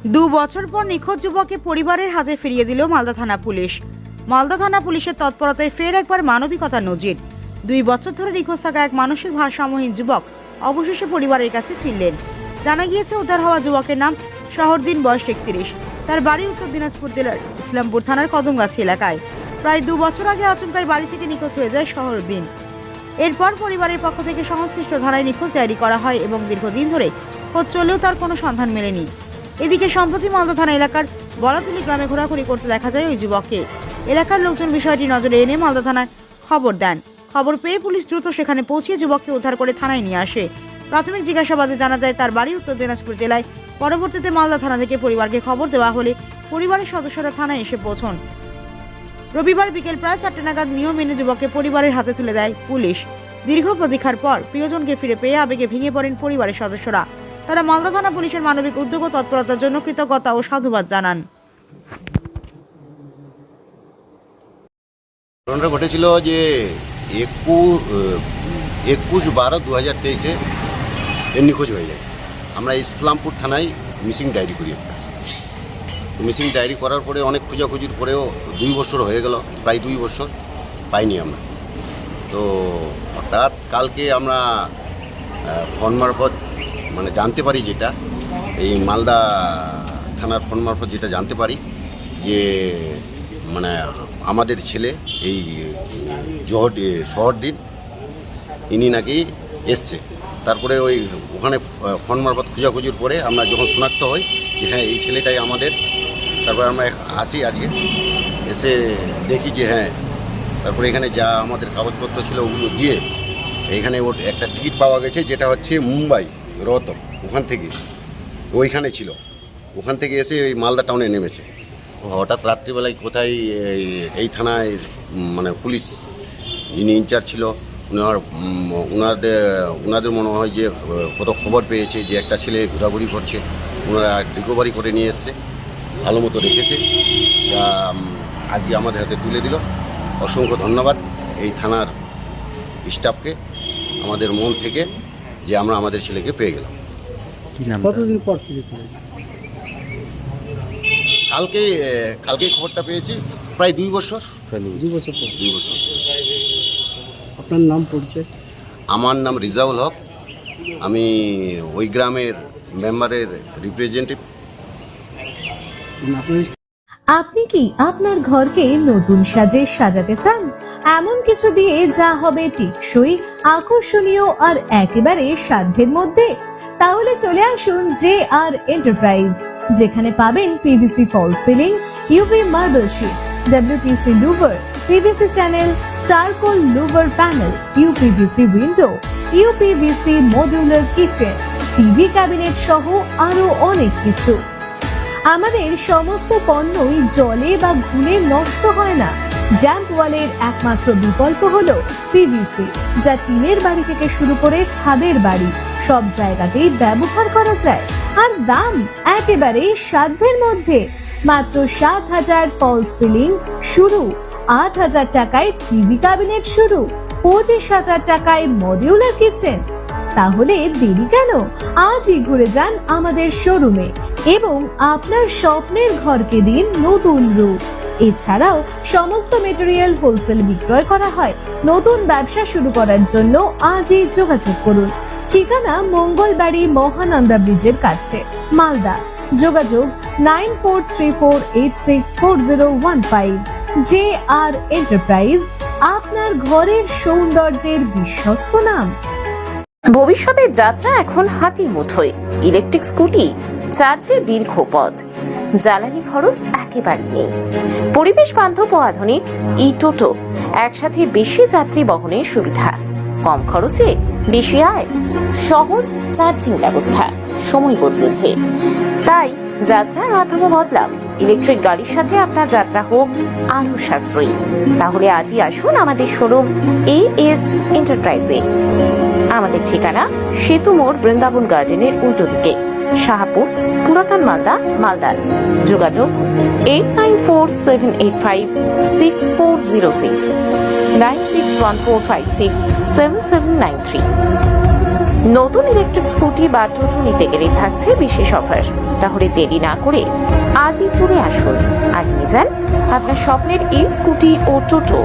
2 বছর পর নিখোঁজ যুবককে পরিবারের হাতে ফিরিয়ে দিল মালদা থানা পুলিশ। মালদা থানা পুলিশের তৎপরতায় ফের একবার মানবিকতার নজির। 2 বছর ধরে নিখোঁজ থাকা এক মানসিক ভারসাম্যহীন যুবক অবশেষে পরিবারের কাছে ফিরলেন। জানা গিয়েছে উদ্ধার হওয়া যুবকের নাম শহরদিন, বয়স 31। তার বাড়ি উত্তর দিনাজপুর জেলার ইসলামপুর থানার কদমগাছি এলাকায়। প্রায় 2 বছর আগে আচমকাই বাড়ি থেকে নিখোঁজ হয়ে যায় শহরদিন। এরপর পরিবারের পক্ষ থেকে সংশ্লিষ্ট থানায় নিখোঁজ ডায়েরি করা হয় এবং দীর্ঘদিন ধরে খোঁজ চলেও তার কোনো সন্ধান মেলেনি। এদিকে সম্প্রতি মালদা থানা এলাকার বলাতুলি গ্রামে ঘোরাঘুরি করতে দেখা যায় ওই যুবককে। এলাকার লোকজন বিষয়টি নজরে এনে মালদা থানায় খবর দেন। খবর পেয়ে পুলিশ দ্রুত সেখানে পৌঁছে যুবককে উদ্ধার করে থানায় নিয়ে আসে। প্রাথমিক জিজ্ঞাসাবাদে জানা যায় তার বাড়ি উত্তর দিনাজপুর জেলায়। পরবর্তীতে মালদা থানা থেকে পরিবারকে খবর দেওয়া হলে পরিবারের সদস্যরা থানায় এসে পৌঁছন। রবিবার বিকেল প্রায় 4টে নাগাদ নিয়ম মেনে যুবককে পরিবারের হাতে তুলে দেয় পুলিশ। দীর্ঘ প্রতীক্ষার পর প্রিয়জনকে ফিরে পেয়ে আবেগে ভেঙে পড়েন পরিবারের সদস্যরা। তারা মালদা থানা পুলিশের মানবিক উদ্যোগ ও তৎপরতার জন্য কৃতজ্ঞতা ও সাধুবাদ জানান। ঘটনাটা ঘটেছিল যে 21/12/2023 এর নিখোঁজ হয়ে যায়। আমরা ইসলামপুর থানায় মিসিং ডায়েরি করি। মিসিং ডায়েরি করার পরে অনেক খোঁজাখুঁজির পরেও 2 বছর হয়ে গেল, প্রায় 2 বছর পাইনি আমরা। তো হঠাৎ কালকে আমরা ফোন মারফত জানতে পারি, যেটা এই মালদা থানার ফোন মারফত যেটা জানতে পারি যে আমাদের ছেলে এই শহরদিন ইনি নাকি এসছে। তারপরে ওখানে ফোন মারফত খোঁজাখুঁজির পরে আমরা যখন শনাক্ত হই যে হ্যাঁ এই ছেলেটাই আমাদের, তারপরে আমরা আসি আজকে, এসে দেখি যে হ্যাঁ, তারপরে এখানে যা আমাদের কাগজপত্র ছিল ওগুলো দিয়ে এখানে ওর একটা টিকিট পাওয়া গেছে, যেটা হচ্ছে মুম্বাই রোহতক, ওখান থেকে ওইখানে ছিল, ওখান থেকে এসে ওই মালদা টাউনে নেমেছে। হঠাৎ রাত্রিবেলায় কোথায় এই থানায় পুলিশ যিনি ইনচার্জ ছিল ওনাদের মনে হয় যে কত খবর পেয়েছে যে একটা ছেলে ঘোরাঘুরি করছে, ওনারা রিকভারি করে নিয়ে এসছে, ভালো মতো রেখেছে, যা আজকে আমাদের হাতে তুলে দিল। অসংখ্য ধন্যবাদ এই থানার স্টাফকে, আমাদের মন থেকে, যে আমরা আমাদের ছেলেকে পেয়ে গেলাম। কতদিন পর কালকে খবরটা পেয়েছি, প্রায় 2 বছর। 2 বছর পর। 2 বছর। আপনার নাম, পরিচয়? আমার নাম রিজাউল হক, আমি ওই গ্রামের মেম্বারের রিপ্রেজেন্টেটিভ। আপনি কি আপনার ঘরকে নতুন সাজে সাজাতে চান? এমন কিছু দিয়ে যা হবে টেকসই, আকর্ষণীয় আর একেবারে সাধ্যের মধ্যে? তাহলে চলে আসুন JR এন্টারপ্রাইজ, যেখানে পাবেন PVC false ceiling, UV marble sheet, WPC louver, PVC channel, charcoal louver panel, UPVC window, UPVC modular kitchen, TV cabinet সহ আরো অনেক কিছু। আমাদের সমস্ত পণ্যই জলে বা ঘুলে নষ্ট হয় না। ড্যাম্প ওয়ালের একমাত্র বিকল্প হলো PVC, যা টিনের বাড়ি থেকে শুরু করে ছাদের বাড়ি সব জায়গাতেই ব্যবহার করা যায়। আর দাম একেবারে সাধ্যের মধ্যে, মাত্র 7,000 ফল সিলিং শুরু, 8,000 টাকায় টিভি ক্যাবিনেট শুরু, 25,000 টাকায় মডিউলার কিচেন। তাহলে দেরি কেন? আজই ঘুরে যান আমাদের শোরুমে এবং আপনার স্বপ্নের ঘরকে দিন নতুন রূপ। এছাড়াও সমস্ত মেটেরিয়াল হোলসেল বিক্রয় করা হয়। নতুন ব্যবসা শুরু করার জন্য আজই যোগাযোগ করুন। ঠিকানা মঙ্গলবাড়ি মহানন্দা ব্রিজের কাছে, মালদা। যোগাযোগ 9434864015। JR এন্টারপ্রাইজ, আপনার ঘরের সৌন্দর্যের বিশ্বস্ত নাম। ভবিষ্যতের যাত্রা এখন হাতির মুঠোয়। ইলেকট্রিক স্কুটি, চার্জে দীর্ঘ পথ, জ্বালানি খরচ একেবারেই নেই। পরিবেশ বান্ধব ও আধুনিক টোটো, একসাথে বেশি যাত্রী বহনের সুবিধা, কম খরচে বেশি আয়, সহজ চার্জিং ব্যবস্থা। সময় বদলেছে, তাই যাত্রার মাধ্যমে বদলাম। ইলেকট্রিক গাড়ির সাথে আপনার যাত্রা হোক আরো সাশ্রয়ী। তাহলে আজই আসুন আমাদের শোরুম AS এন্টারপ্রাইজে। আমাদের ঠিকানা সেতু মোড়, বৃন্দাবন গার্ডেনের উল্টো দিকে, শাহপুর, পুরাতন মালদা, মালদা। যোগাযোগ 8947856406, 9614567793। নতুন ইলেকট্রিক স্কুটি বা টোটো নিতে গেলে থাকছে বিশেষ অফার। তাহলে দেরি না করে আজই চলে আসুন আর নিয়ে যান আপনার স্বপ্নের এই স্কুটি ও টোটো।